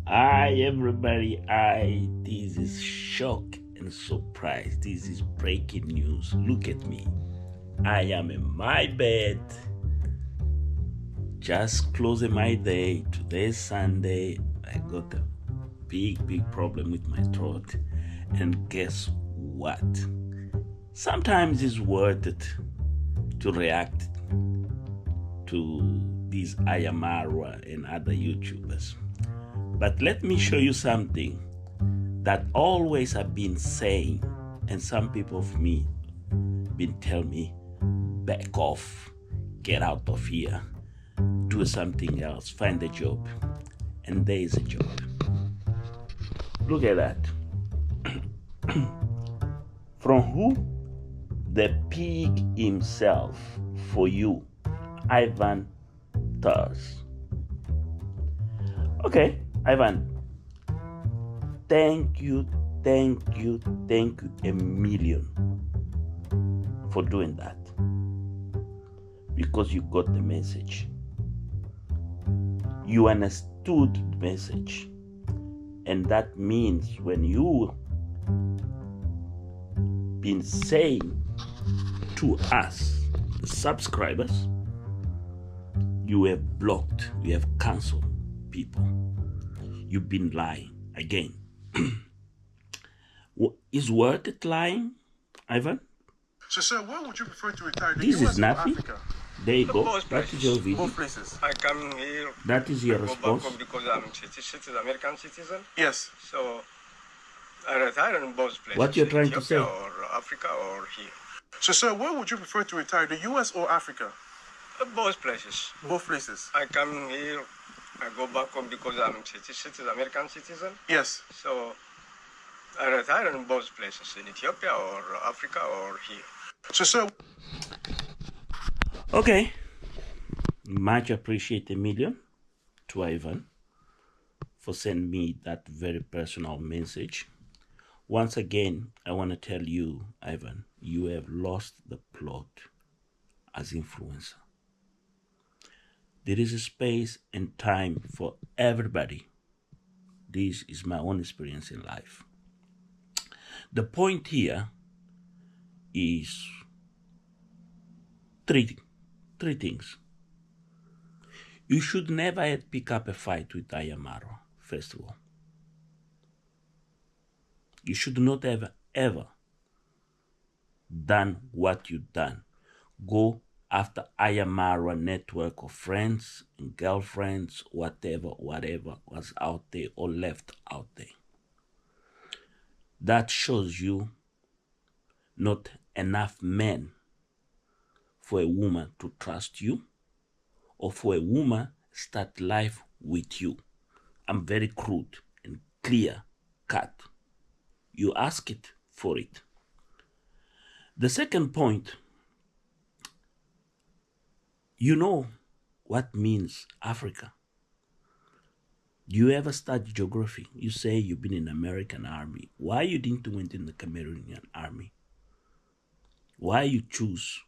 Hi everybody, this is shock and surprise. This is breaking news. Look at me. I am in my bed, just closing my day. Today is Sunday. I got a big problem with my throat. And guess what? Sometimes it's worth it to react to these Ayamara and other YouTubers. But let me show you something that always I've been saying, and some people of me been telling me, back off, get out of here, do something else, find a job. And there is a job. Look at that. From who? The pig himself, for you, Ivain does. Okay, Ivain, thank you a million for doing that, because you got the message. You understood the message, and that means when you been saying to us, the subscribers, you have blocked, you have cancelled people. You've been lying again. Is worth it lying, Ivain? So, sir, where would you prefer to retire? The This US is or nothing. Africa? There you go. Both That is your places. video. Both places. I come here. That is your I go response. back home because I'm American citizen. Yes. So I retire in both places. What you're trying to Ethiopia say? or Africa or here. So, sir, where would you prefer to retire? The US or Africa? Both places. Both places. I come here. I go back home because I'm American citizen. Yes. So I retire in both places, in Ethiopia or Africa or here. So, sir. Okay. Much appreciate a million to Ivain for sending me that very personal message. Once again, I want to tell you, Ivain, you have lost the plot as influencer. There is a space and time for everybody. This is my own experience in life. The point here is three things. You should never pick up a fight with Ayamaro, first of all. You should not have ever done what you've done. Go after Ayamara network of friends and girlfriends, whatever was out there or left out there. That shows you not enough men for a woman to trust you, or for a woman start life with you. I'm very crude and clear cut. You ask it for it. The second point, you know what means Africa. Do you ever study geography? You say you've been in the American army. Why you didn't went in the Cameroonian army? Why you choose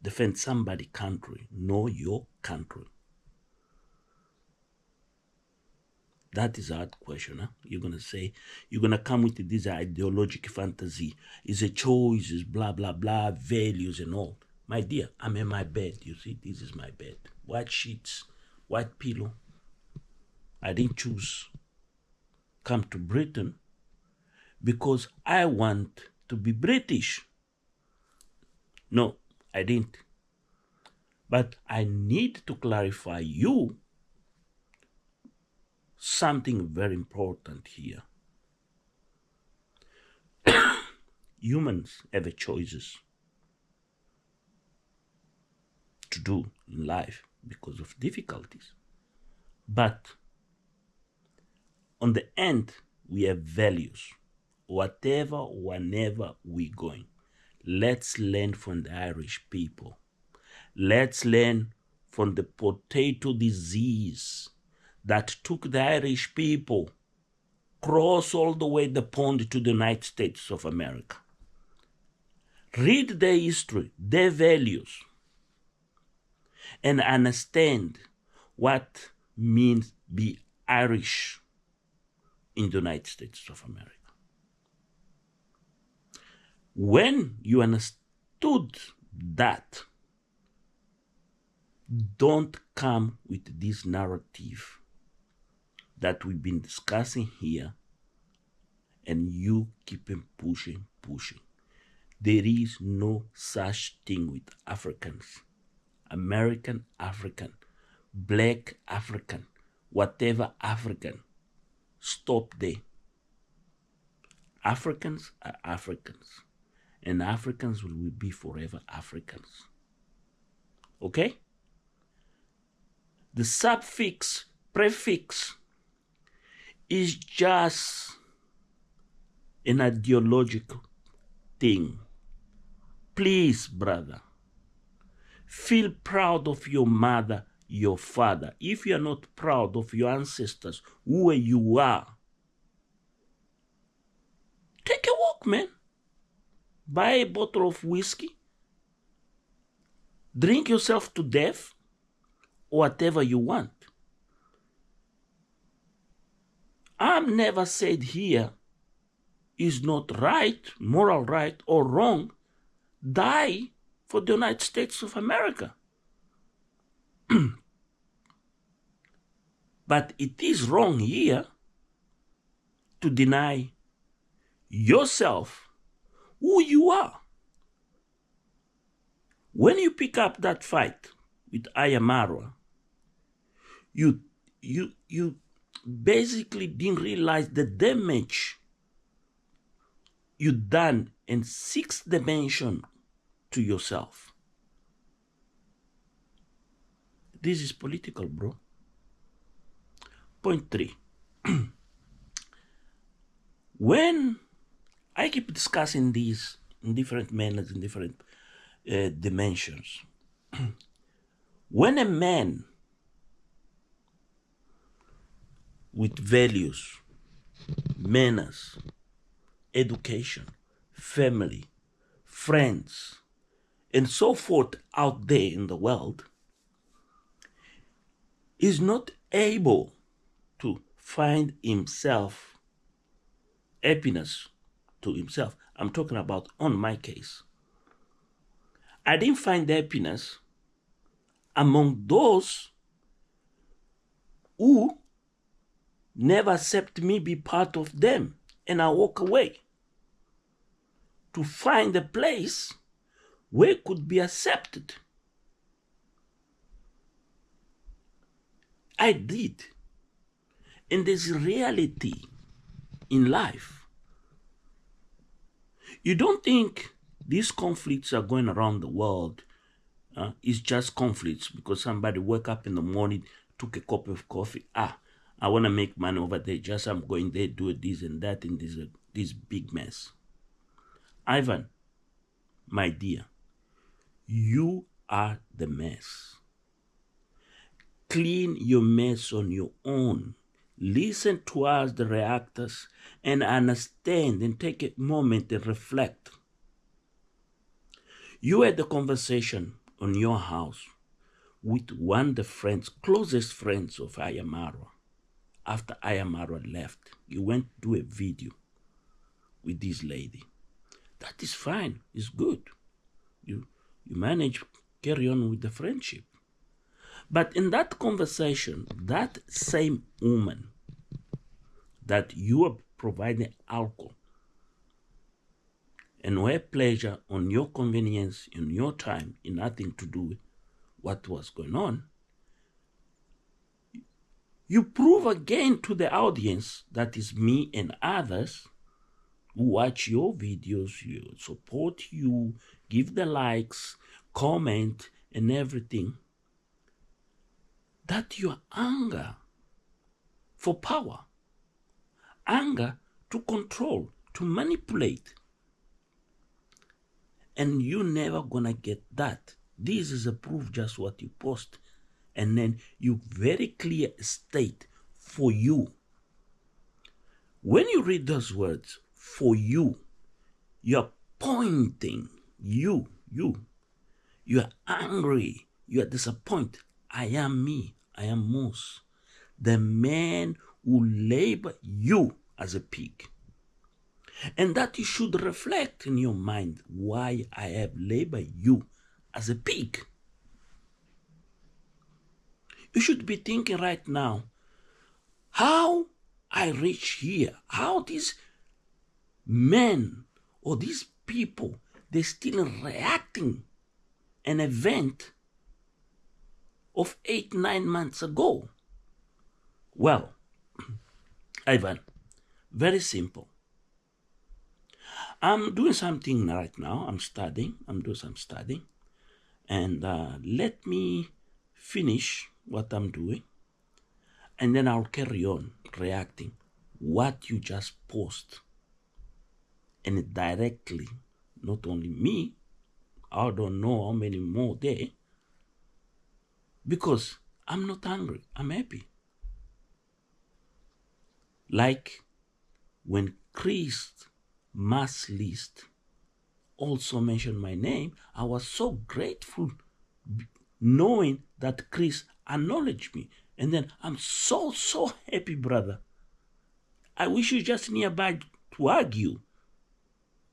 defend somebody country, know your country? That is a hard question. Huh? You're going to say, you're going to come with this ideological fantasy. It's a choice, it's blah, blah, blah, values and all. My dear, I'm in my bed. You see, this is my bed. White sheets, white pillow. I didn't choose come to Britain because I want to be British. No, I didn't. But I need to clarify you something very important here. Humans have choices to do in life because of difficulties. But on the end, we have values. Whatever, whenever we're going, let's learn from the Irish people. Let's learn from the potato disease that took the Irish people cross all the way the pond to the United States of America. Read their history, their values, and understand what means be Irish. in the United States of America. When you understood that, don't come with this narrative that we've been discussing here and you keep pushing. There is no such thing with Africans. American African, black African, whatever African. Stop there. Africans are Africans, and Africans will be forever Africans. Okay? The suffix, prefix is just an ideological thing. Please, brother, feel proud of your mother, your father. If you are not proud of your ancestors, who you are, take a walk, man. Buy a bottle of whiskey, drink yourself to death, or whatever you want. I'm never said here is not right, moral right or wrong. Die for the United States of America. But it is wrong here to deny yourself who you are. When you pick up that fight with Ayamara, you basically didn't realize the damage you done in 6th dimension to yourself. This is political, bro. Point 3. When I keep discussing these in different manners, in different dimensions, when a man with values, manners, education, family, friends, and so forth out there in the world is not able to find himself happiness to himself. I'm talking about on my case. I didn't find happiness among those who never accept me be part of them, and I walk away to find a place where it could be accepted. I did. And there's reality in life. You don't think these conflicts are going around the world. It's just conflicts because somebody woke up in the morning, took a cup of coffee. I want to make money over there. Just I'm going there, do this and that, and this big mess. Ivan, my dear, you are the mess. Clean your mess on your own. Listen to us, the reactors, and understand and take a moment and reflect. You had the conversation on your house with one of the friends, closest friends of Ayamara. After Ayamara left, you went to do a video with this lady. That is fine. It's good. You manage, carry on with the friendship. But in that conversation, that same woman that you are providing alcohol and her pleasure on your convenience, in your time, in nothing to do with what was going on, you prove again to the audience, that is me and others who watch your videos, you support you, give the likes, comment, and everything, that your anger for power, anger to control, to manipulate, and you never gonna get that. This is a proof just what you post, and then you very clear state for you. When you read those words, for you, you're pointing, you are angry, you are disappointed. I am me, I am Moose, the man who labor you as a pig. And that you should reflect in your mind why I have labeled you as a pig. You should be thinking right now, how I reach here, how these men or these people, they're still reacting an event of 8-9 months ago. Well, Ivan, very simple. I'm doing something right now. I'm doing some studying. And let me finish what I'm doing. And then I'll carry on reacting what you just post. And it directly, not only me, I don't know how many more there. Because I'm not hungry. I'm happy. Like when Chris mass list also mentioned my name, I was so grateful knowing that Chris acknowledged me. And then I'm so happy, brother. I wish you just nearby to argue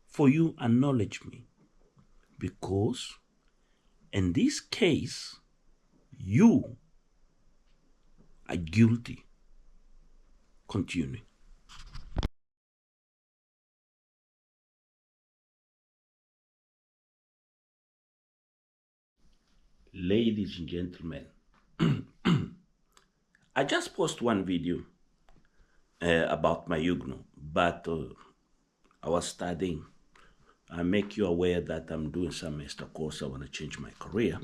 for you acknowledge me. Because in this case, you are guilty. Continue. Ladies and gentlemen, I just posted one video about my Huguenot, but I was studying. I make you aware that I'm doing some master course. I want to change my career,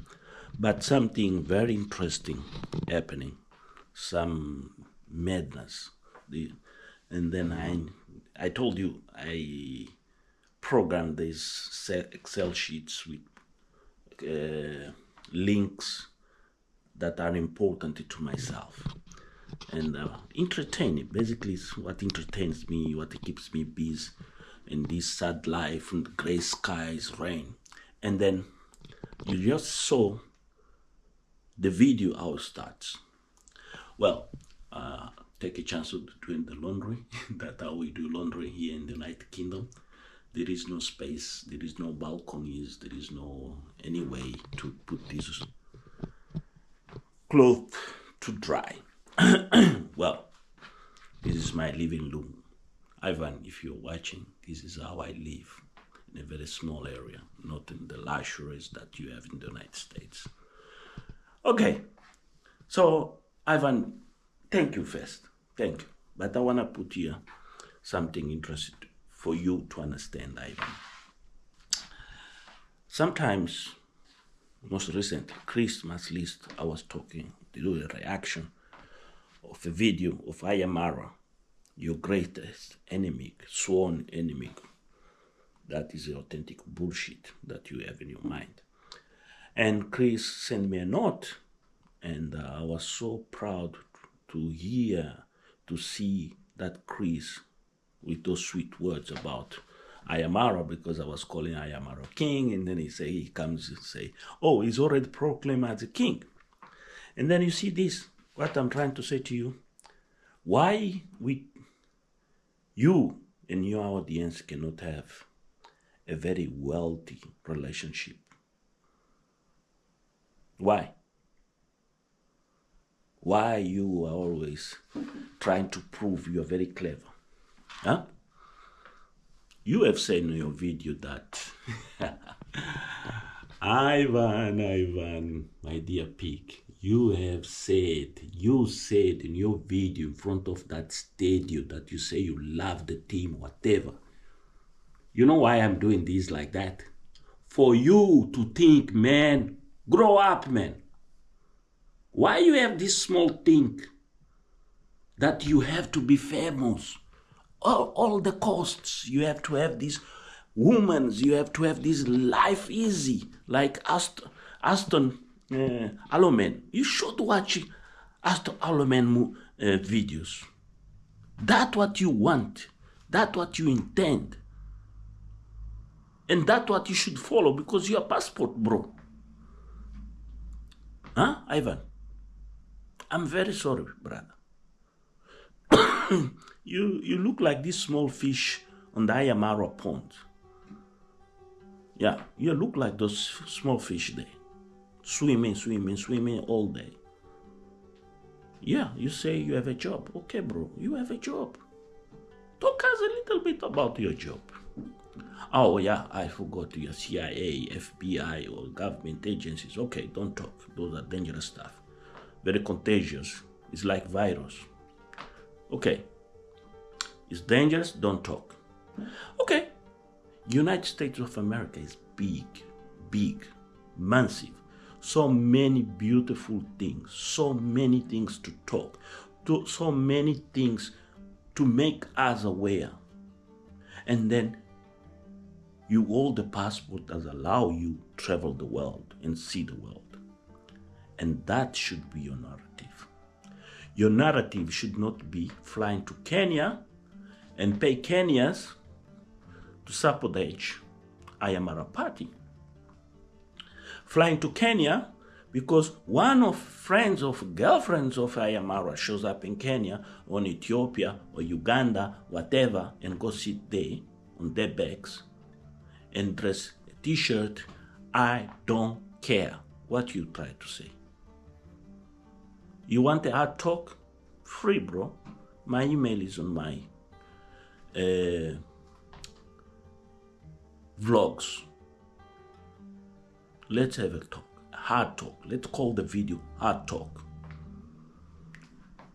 but something very interesting happening, some madness. And then I told you I programmed these Excel sheets with links that are important to myself and entertaining. Basically, it's what entertains me, what keeps me busy in this sad life and gray skies, rain. And then you just saw the video how it starts. Well, take a chance of doing the laundry. That's how we do laundry here in the United Kingdom. There is no space, there is no balconies, there is no any way to put these clothes to dry. Well, this is my living room. Ivan, if you're watching, this is how I live in a very small area, not in the luxuries that you have in the United States. Okay, so Ivan, thank you first. Thank you. But I want to put here something interesting for you to understand, Ivan. Sometimes, most recently, Christmas list, I was talking to do a reaction of a video of Ayamara, your greatest enemy, sworn enemy. That is the authentic bullshit that you have in your mind. And Chris sent me a note, and I was so proud to hear, to see that Chris with those sweet words about Ayamara, because I was calling Ayamara king, and then he comes and say, oh, he's already proclaimed as a king. And then you see this, what I'm trying to say to you, why you and your audience cannot have a very wealthy relationship. Why? Why you are always trying to prove you're very clever? Huh? You have said in your video that Ivan, my dear pig, you said in your video in front of that stadium that you say you love the team, whatever. You know why I'm doing this like that? For you to think, man, grow up, man. Why you have this small thing that you have to be famous? All the costs, you have to have these women, you have to have this life easy, like Aston Alloman. You should watch Aston Alloman videos. That's what you want. That's what you intend. And that's what you should follow, because you're a passport, bro. Huh, Ivan? I'm very sorry, brother. you look like this small fish on the Ayamara pond. Yeah, you look like those small fish there. Swimming all day. Yeah, you say you have a job. Okay, bro, you have a job. Talk us a little bit about your job. Oh, yeah, I forgot your CIA, FBI, or government agencies. Okay, don't talk. Those are dangerous stuff. Very contagious. It's like virus. Okay. It's dangerous, don't talk. Okay. United States of America is big, massive. So many beautiful things, so many things to talk, so many things to make us aware. And then you hold the passport that allow you to travel the world and see the world. And that should be your narrative. Your narrative should not be flying to Kenya and pay Kenyans to support Ayamara party. Flying to Kenya because one of friends of girlfriends of Ayamara shows up in Kenya or in Ethiopia or Uganda, whatever, and go sit there on their backs and dress a t-shirt. I don't care what you try to say. You want a hard talk? Free, bro. My email is on my vlogs. Let's have a talk, hard talk. Let's call the video hard talk.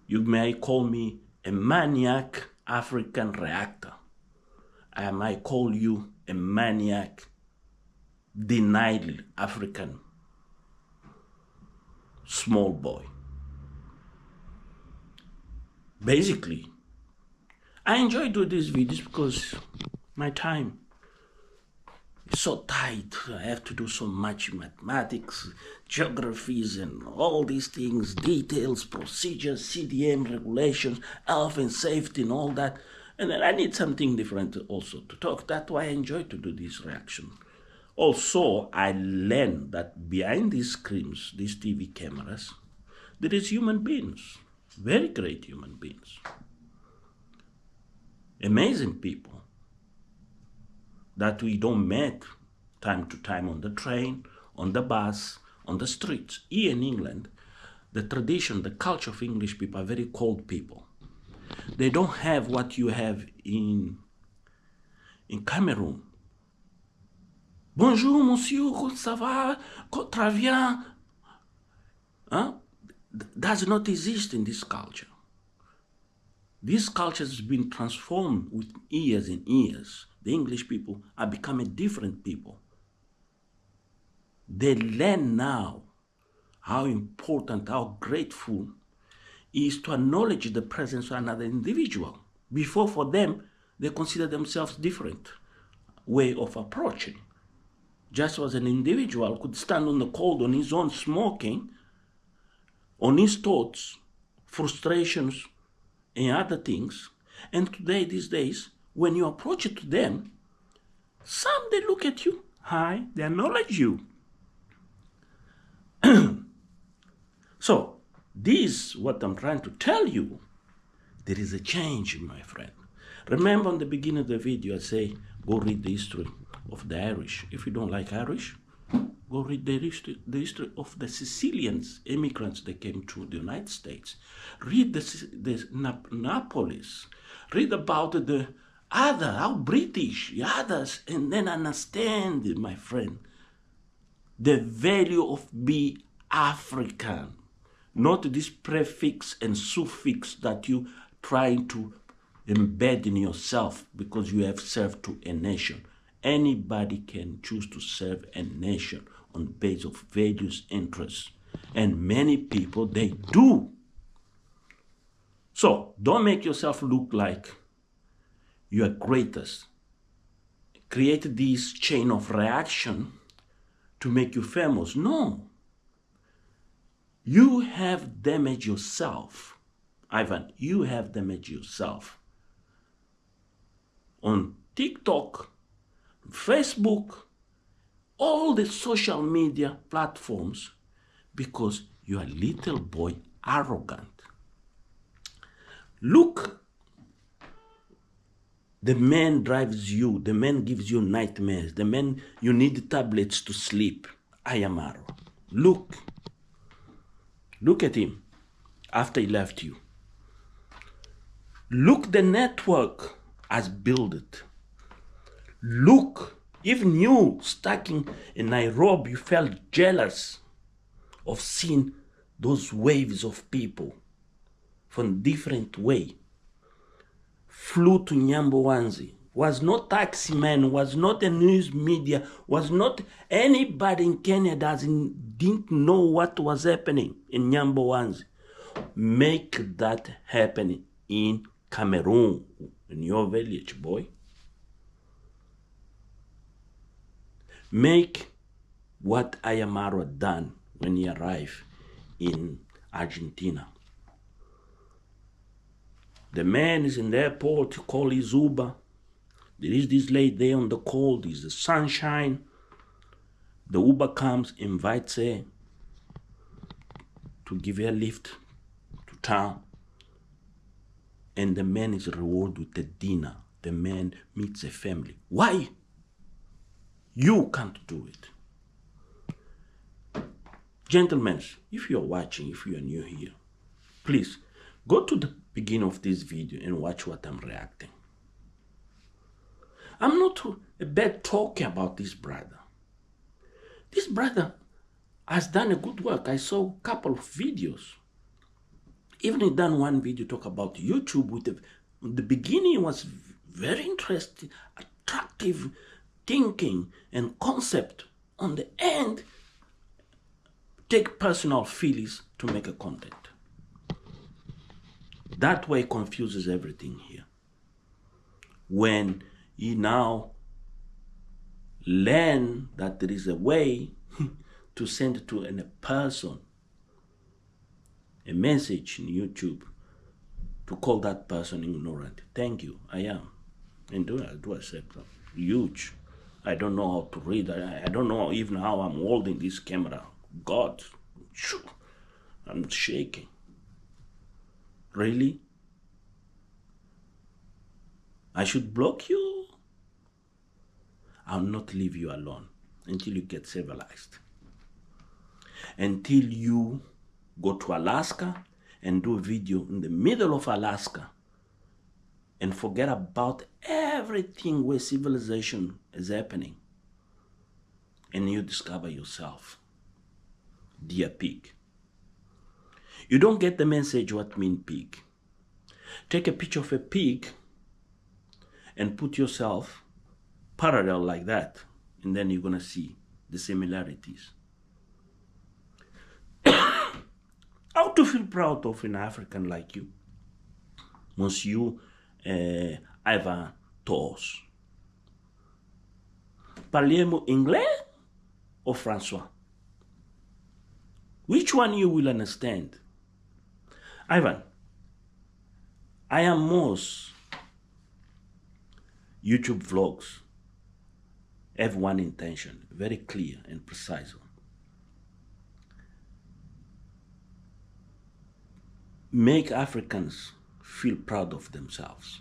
You may call me a maniac African reactor. I might call you a maniac denied African small boy. Basically, I enjoy doing these videos because my time is so tight. I have to do so much mathematics, geographies, and all these things, details, procedures, CDM regulations, health and safety, and all that. And then I need something different also to talk. That's why I enjoy to do this reaction. Also, I learned that behind these screens, these TV cameras, there is human beings, very great human beings, amazing people that we don't meet time to time on the train, on the bus, on the streets. Here in England, the tradition, the culture of English people are very cold people. They don't have what you have in Cameroon. Bonjour, monsieur, comment ça va? Très bien. Huh? Does not exist in this culture. This culture has been transformed with years and years. The English people are becoming different people. They learn now how important, how grateful is to acknowledge the presence of another individual. Before, for them, they consider themselves different way of approaching. Just as an individual could stand on the cold on his own smoking, on his thoughts, frustrations, and other things. And today, these days, when you approach it to them, some they look at you, hi, they acknowledge you. So, this, what I'm trying to tell you, there is a change, my friend. Remember in the beginning of the video, I say, go read the history of the Irish. If you don't like Irish, go read the history of the Sicilians, immigrants that came to the United States. Read the Napolis. Read about the other, how British, the others, and then understand, my friend, the value of being African. Not this prefix and suffix that you trying to embed in yourself because you have served to a nation. Anybody can choose to serve a nation on the basis of values, interests. And many people, they do. So, don't make yourself look like you are greatest. Create this chain of reaction to make you famous. No. You have damaged yourself. Ivan, you have damaged yourself. On TikTok, Facebook, all the social media platforms, because you are little boy arrogant. Look The man drives you. The man gives you nightmares. The man, you need tablets to sleep. Ayamaro. Look at him after he left you. Look, the network has built it. Look, even you stuck in Nairobi, you felt jealous of seeing those waves of people from different way. Flew to Nyambowanzi, was not taxi man, was not a news media, was not anybody in Kenya that didn't know what was happening in Nyambowanzi. Make that happen in Cameroon, in your village, boy. Make what Ayamaro done when he arrived in Argentina. The man is in the airport, call his Uber. There is this lady there on the call, there's the sunshine. The Uber comes, invites her to give her a lift to town. And the man is rewarded with a dinner. The man meets a family. Why? You can't do it. Gentlemen, if you're watching, if you're new here, please go to the beginning of this video and watch what I'm reacting. I'm not a bad talker about this brother. This brother has done a good work. I saw a couple of videos. Even he done one video talk about YouTube with the beginning was very interesting, attractive thinking and concept. On the end, take personal feelings to make a content. That way confuses everything here. When he now learn that there is a way to send to a person a message in YouTube to call that person ignorant. Thank you, I am. And do accept that. Huge. I don't know how to read. I don't know even how I'm holding this camera. God, I'm shaking. Really? I should block you? I'll not leave you alone until you get civilized. Until you go to Alaska and do a video in the middle of Alaska and forget about everything where civilization is happening. And you discover yourself, dear pig. You don't get the message what mean pig. Take a picture of a pig and put yourself parallel like that, and then you're gonna see the similarities. How to feel proud of an African like you, Monsieur Ivain Toos. Parlez-vous anglais or François? Which one you will understand? Ivan, I am most YouTube vlogs have one intention, very clear and precise. Make Africans feel proud of themselves.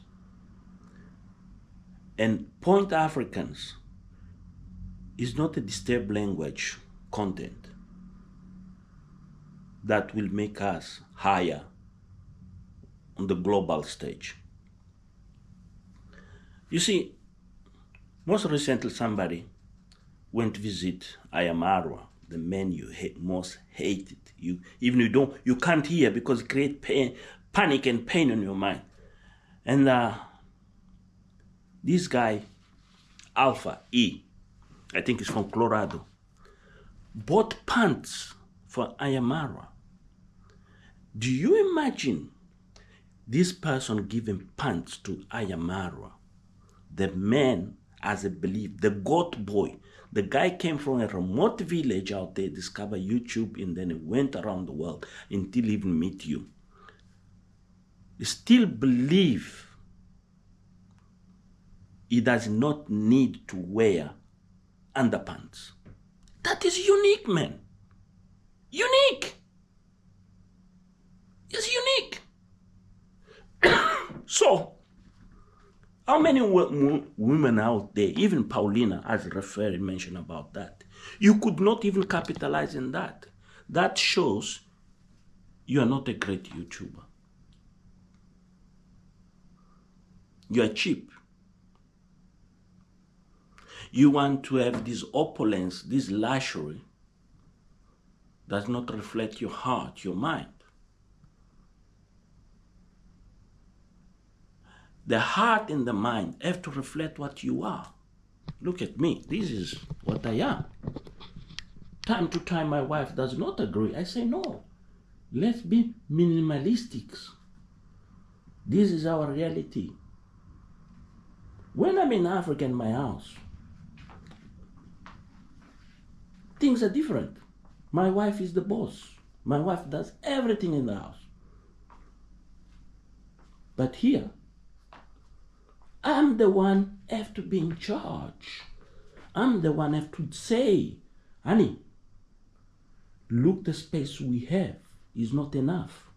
And Point Africans is not a disturbed language content that will make us higher on the global stage. You see, most recently somebody went to visit Ayamarwa, the man you most hated. You can't hear because it creates pain, panic and pain in your mind. And this guy, Alpha E, I think he's from Colorado, bought pants for Ayamarwa. Do you imagine this person giving pants to Ayamarwa? The man has a belief, the goat boy. The guy came from a remote village out there, discovered YouTube, and then he went around the world until he even meet you. He still believe he does not need to wear underpants. That is unique, man. Unique. It's unique. So, How many women out there, even Paulina has referred and mentioned about that. You could not even capitalize in that. That shows you are not a great YouTuber. You are cheap. You want to have this opulence, this luxury, does not reflect your heart, your mind. The heart and the mind have to reflect what you are. Look at me. This is what I am. Time to time, my wife does not agree. I say, no, let's be minimalistic. This is our reality. When I'm in Africa in my house, things are different. My wife is the boss. My wife does everything in the house. But here, I'm the one have to be in charge. I'm the one have to say, honey, look, the space we have is not enough.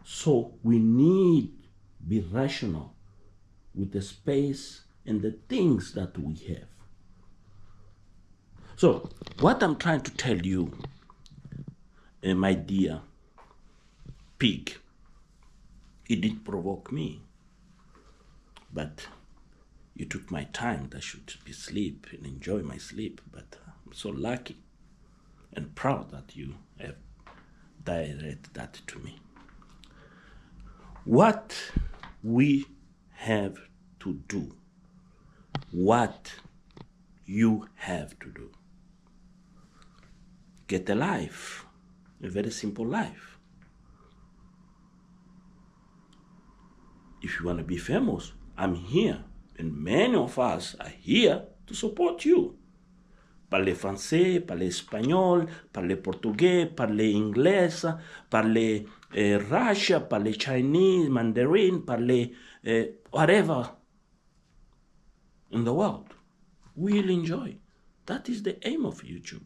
So we need to be rational with the space and the things that we have. So what I'm trying to tell you, my dear pig, it did provoke me. But you took my time. I should be sleep and enjoy my sleep. But I'm so lucky and proud that you have directed that to me. What we have to do, what you have to do, get a life, a very simple life. If you want to be famous, I'm here, and many of us are here to support you. Parlez français, parlez espagnol, parlez portugais, parlez anglais, parlez Russian, parlez Chinese, Mandarin, parlez whatever in the world. We'll enjoy. That is the aim of YouTube.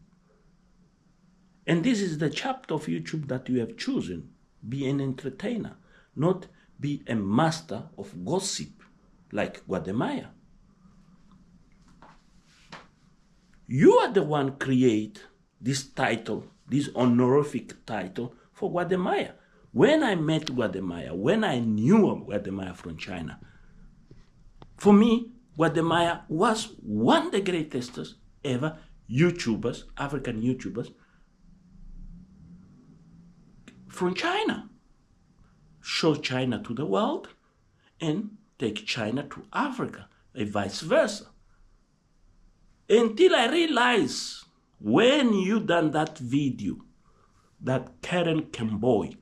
And this is the chapter of YouTube that you have chosen. Be an entertainer, not be a master of gossip like Guatemala. You are the one create this title, this honorific title for Guatemala. When I met Guatemala, when I knew of Guatemala from China, for me, Guatemala was one of the greatest ever YouTubers, African YouTubers from China. Show China to the world and take China to Africa, and vice versa. Until I realized when you done that video, that Karen Kemboy,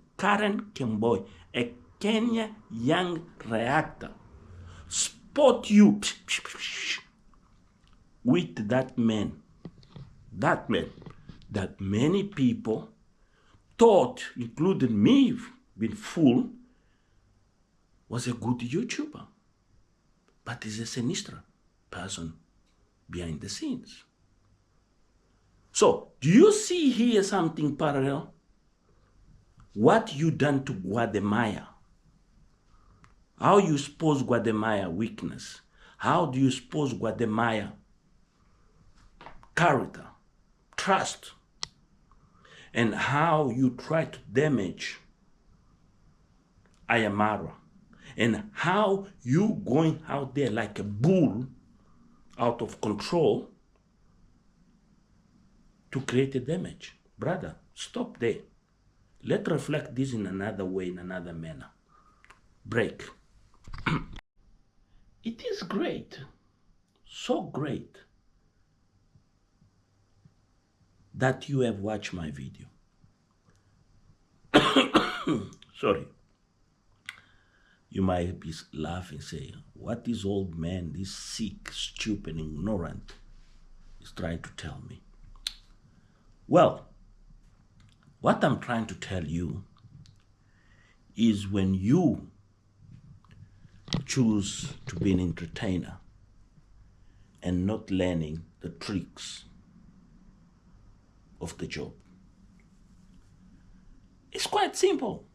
a Kenya young reactor, spot you with that man, that many people thought, including me, been fooled, was a good YouTuber, but is a sinister person behind the scenes. So, do you see here something parallel? What you done to Guatemala? How you expose Guatemala weakness? How do you expose Guatemala character, trust? And how you try to damage Ayamara? And how you going out there like a bull out of control to create a damage? Brother, stop there. Let's reflect this in another way, in another manner. Break. It is great, so great, that you have watched my video. Sorry. You might be laughing, saying, what this old man, this sick, stupid, ignorant, is trying to tell me? Well, what I'm trying to tell you is when you choose to be an entertainer and not learning the tricks of the job, it's quite simple.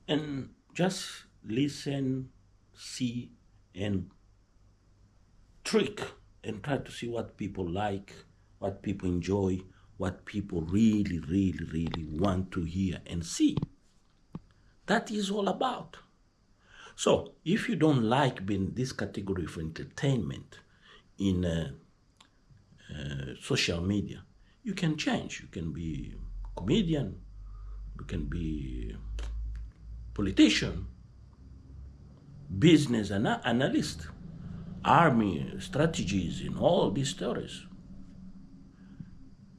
And just listen see and trick and try to see what people like, what people enjoy, what people really, really, really want to hear and see. That is all about. So if you don't like being this category of entertainment in social media, you can change. You can be a comedian, you can be politician, business analyst, army strategies in all these stories.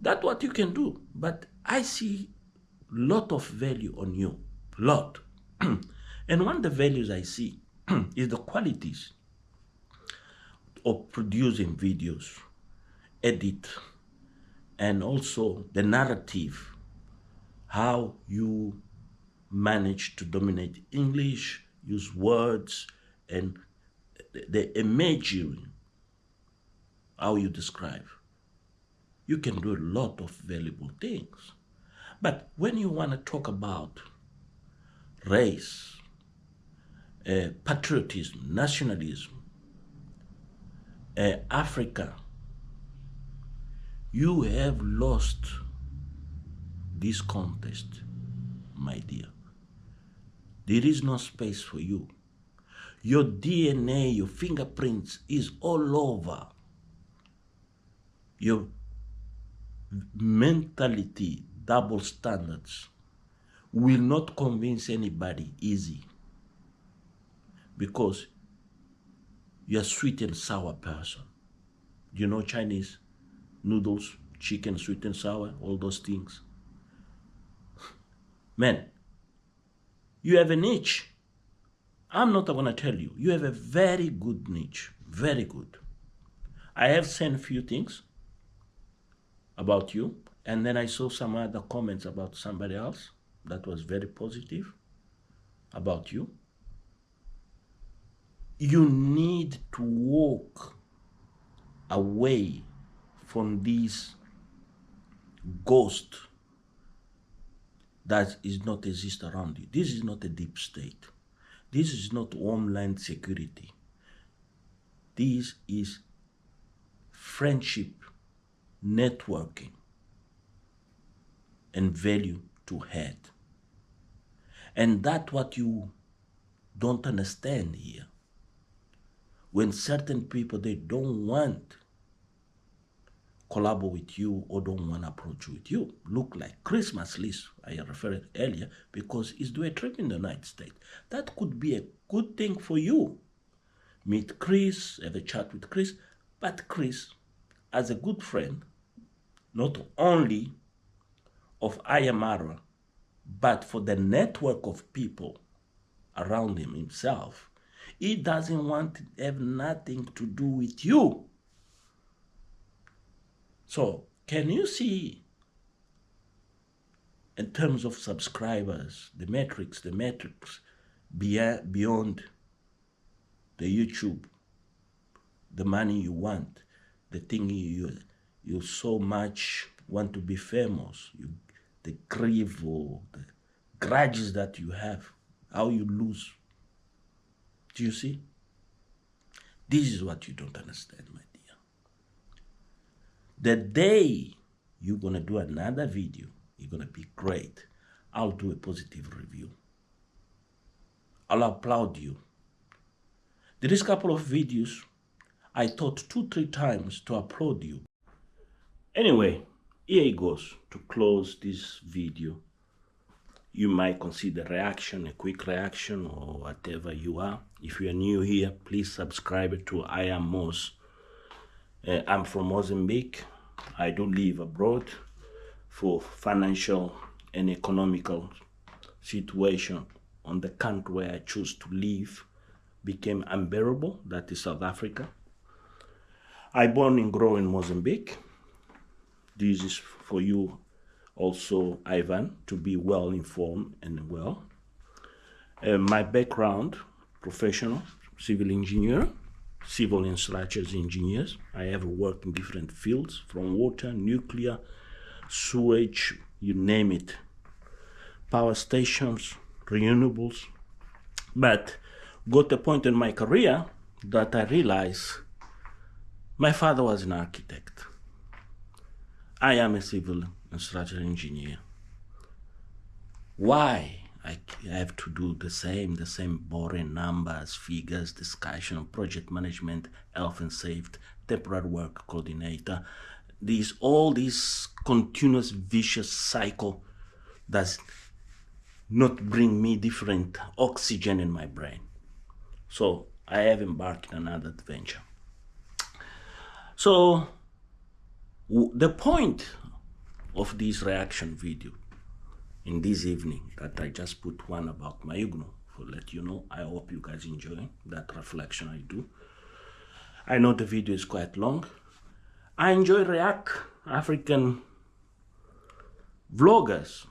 That's what you can do. But I see lot of value on you, lot. And one of the values I see is the qualities of producing videos, edit, and also the narrative, how you manage to dominate English, use words, and the imagery, how you describe. You can do a lot of valuable things. But when you want to talk about race, patriotism, nationalism, Africa, you have lost this contest, my dear. There is no space for you. Your DNA, your fingerprints is all over. Your mentality, double standards, will not convince anybody easy, because you're a sweet and sour person. You know Chinese noodles, chicken, sweet and sour, all those things. Man, you have a niche. I'm not going to tell you. You have a very good niche, very good. I have sent a few things about you, and then I saw some other comments about somebody else that was very positive about you. You need to walk away from this ghost that is not exist around you. This is not a deep state. This is not homeland security. This is friendship, networking, and value to add. And that's what you don't understand here. When certain people, they don't want collaborate with you or don't want to approach with you. Look like Christmas list, I referred earlier, because it's doing a trip in the United States. That could be a good thing for you. Meet Chris, have a chat with Chris, but Chris, as a good friend, not only of Ayamara, but for the network of people around him himself, he doesn't want to have nothing to do with you. So, can you see, in terms of subscribers, the metrics beyond the YouTube, the money you want, the thing you so much want to be famous, the grief or the grudges that you have, how you lose. Do you see? This is what you don't understand, my dear. The day you're going to do another video, you're going to be great. I'll do a positive review. I'll applaud you. There is a couple of videos I thought 2-3 times to applaud you. Anyway, here it goes to close this video. You might consider reaction, a quick reaction, or whatever you are. If you are new here, please subscribe to I Am Mos. I'm from Mozambique. I do live abroad for financial and economical situation on the country where I choose to live became unbearable, that is South Africa. I born and grow in Mozambique. This is for you also, Ivain, to be well informed and well. My background, professional, civil engineer, civil and structures engineers. I have worked in different fields, from water, nuclear, sewage, you name it. Power stations, renewables. But got a point in my career that I realized my father was an architect. I am a civil and structural engineer. Why I have to do the same boring numbers, figures, discussion, project management, health and safety, temporary work coordinator, all this continuous vicious cycle does not bring me different oxygen in my brain. So I have embarked on another adventure. So the point of this reaction video in this evening that I just put one about my Igno for let you know, I hope you guys enjoy that reflection I do. I know the video is quite long. I enjoy react African vloggers,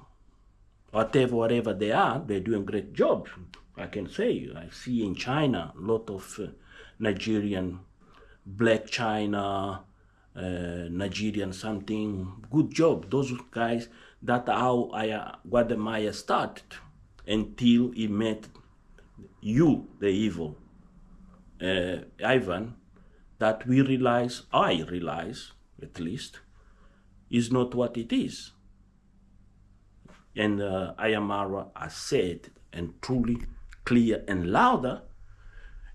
whatever they are, they're doing a great job. I can say, I see in China a lot of Nigerian, Black China, Nigerian something, good job. Those guys, that's how Guatemala started until he met you, the evil Ivan, that we realize, I realize at least, is not what it is. And Ayamara has said, and truly clear and louder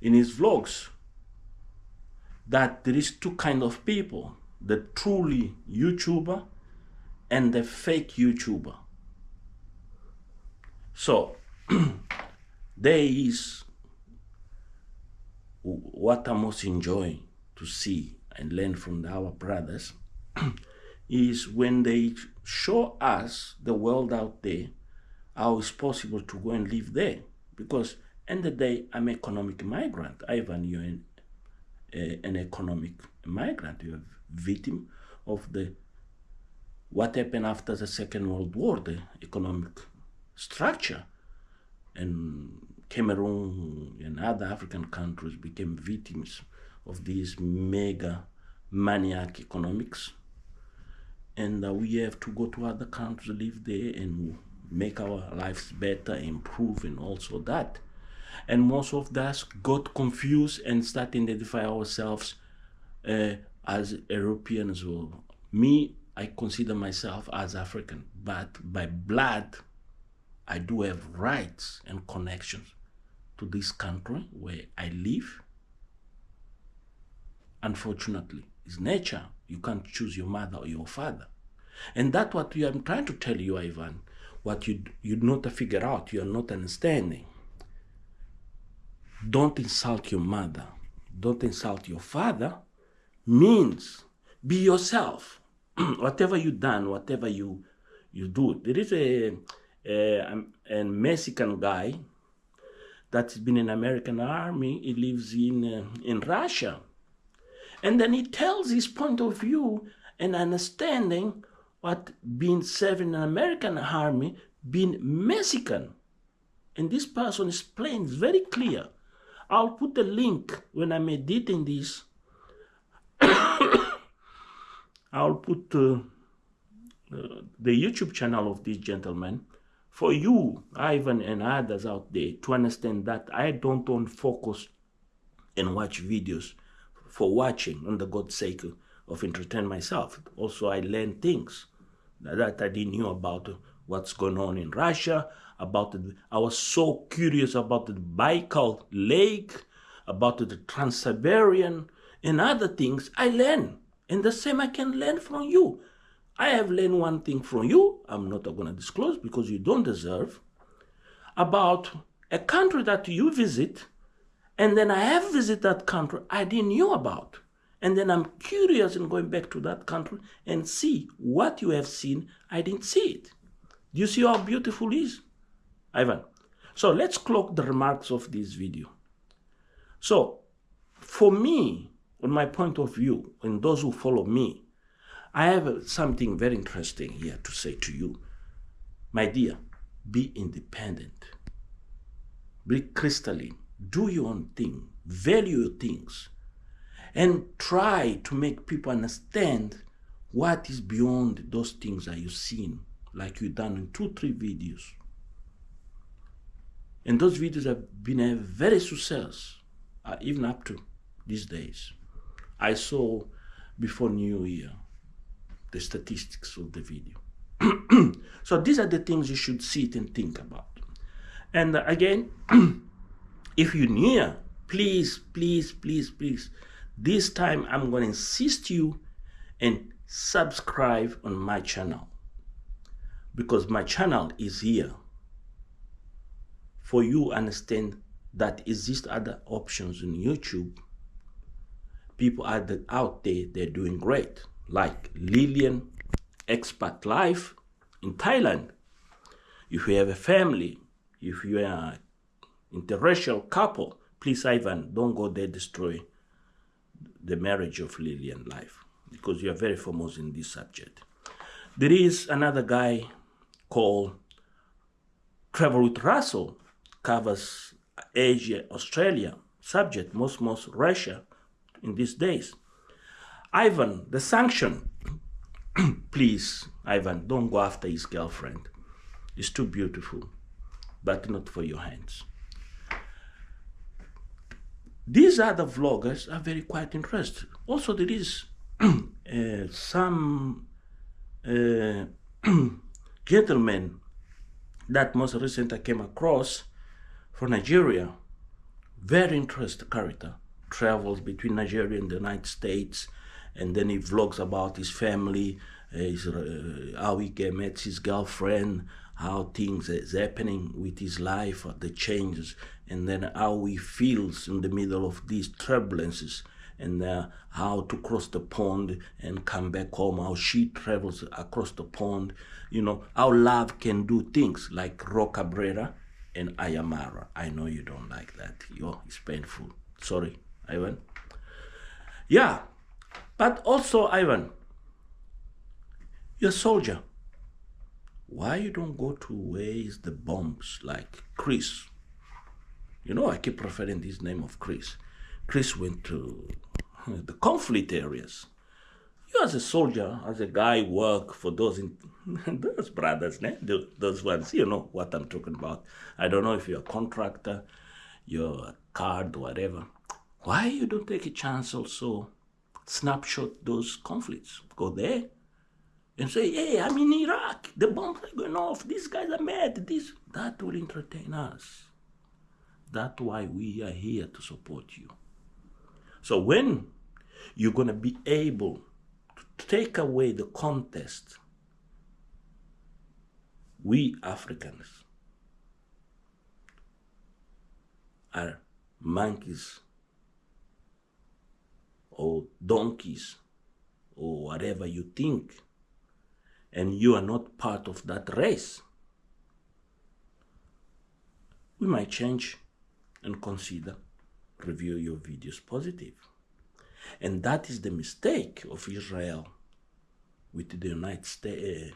in his vlogs, that there is two kind of people, the truly YouTuber and the fake YouTuber. So there is what I most enjoy to see and learn from our brothers is when they show us the world out there, how it's possible to go and live there. Because end of the day, I'm an economic migrant. Ivan, you're an economic migrant. You're a victim of what happened after the Second World War, the economic structure. And Cameroon and other African countries became victims of these mega maniac economics. And we have to go to other countries, live there and make our lives better, improve, and also that. And most of us got confused and started to identify ourselves as Europeans. Well, me, I consider myself as African, but by blood, I do have rights and connections to this country where I live. Unfortunately, it's nature. You can't choose your mother or your father. And that's what I'm trying to tell you, Ivan. What you not figure out, you're not understanding. Don't insult your mother. Don't insult your father. Means be yourself. Whatever you done, whatever you do. There is a Mexican guy that's been in American army. He lives in Russia. And then he tells his point of view and understanding what being serving in an American army, being Mexican. And this person explains very clear. I'll put the link when I'm editing this. I'll put the YouTube channel of this gentleman for you, Ivan, and others out there to understand that I don't want to focus and watch videos for watching, on the God's sake of entertain myself. Also, I learn things that I didn't know about what's going on in Russia, I was so curious about the Baikal Lake, about the Trans-Siberian, and other things I learn. And the same I can learn from you. I have learned one thing from you, I'm not going to disclose because you don't deserve, about a country that you visit, and then I have visited that country I didn't know about. And then I'm curious in going back to that country and see what you have seen, I didn't see it. Do you see how beautiful it is, Ivan? So let's clock the remarks of this video. So for me, on my point of view, and those who follow me, I have something very interesting here to say to you. My dear, be independent. Be crystalline. Do your own thing. Value your things. And try to make people understand what is beyond those things that you've seen, like you've done in 2-3 videos. And those videos have been a very success, even up to these days. I saw before New Year the statistics of the video. So these are the things you should sit and think about. And again, if you're new, please, this time I'm going to insist you and subscribe on my channel, because my channel is here for you understand that exist other options in YouTube. People are out there, they're doing great, like Lillian Expat Life in Thailand. If you have a family, if you are an interracial couple, please, Ivan, don't go there destroy the marriage of Lillian Life, because you are very famous in this subject. There is another guy called Travel with Russell, covers Asia, Australia, subject, most Russia in these days. Ivan, the sanction, please, Ivan, don't go after his girlfriend. It's too beautiful, but not for your hands. These other vloggers are very quite interested. Also, there is some gentleman that most recently I came across from Nigeria, very interesting character, travels between Nigeria and the United States, and then he vlogs about his family, how he met his girlfriend, how things is happening with his life, the changes, and then how he feels in the middle of these turbulences, and how to cross the pond and come back home, how she travels across the pond, you know, how love can do things like Ro Cabrera and Ayamara. I know you don't like that. It's painful. Sorry, Ivan. Yeah, but also, Ivan, you're a soldier. Why you don't go to waste the bombs like Chris? You know, I keep referring to this name of Chris. Chris went to the conflict areas. You as a soldier, as a guy, work for those those brothers, those ones, you know what I'm talking about. I don't know if you're a contractor, you're a card, whatever. Why you don't take a chance also, snapshot those conflicts, go there and say, hey, I'm in Iraq, the bombs are going off, these guys are mad, that will entertain us. That's why we are here to support you. So when you're going to be able to take away the contest, we Africans are monkeys or donkeys or whatever you think, and you are not part of that race, we might change and consider review your videos positive. And that is the mistake of Israel with the United States,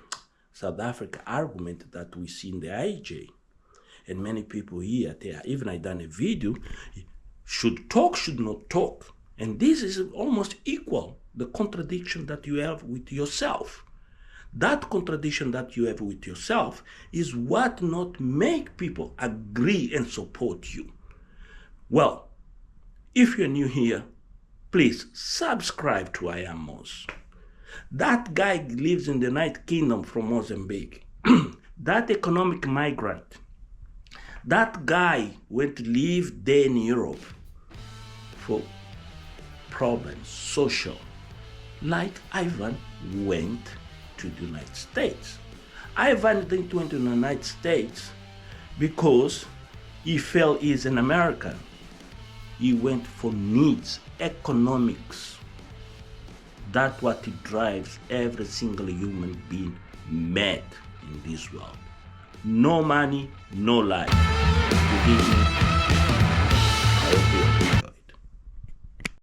South Africa argument that we see in the IJ. And many people here, even I done a video, should talk, should not talk. And this is almost equal, the contradiction that you have with yourself. That contradiction that you have with yourself is what not make people agree and support you. Well, if you're new here, please subscribe to I Am Mos. That guy lives in the United Kingdom from Mozambique. That economic migrant. That guy went to live there in Europe for problems, social. Like Ivan went to the United States. Ivan didn't went to the United States because he felt he's an American. He went for needs, economics. That's what it drives every single human being mad in this world. No money, no life.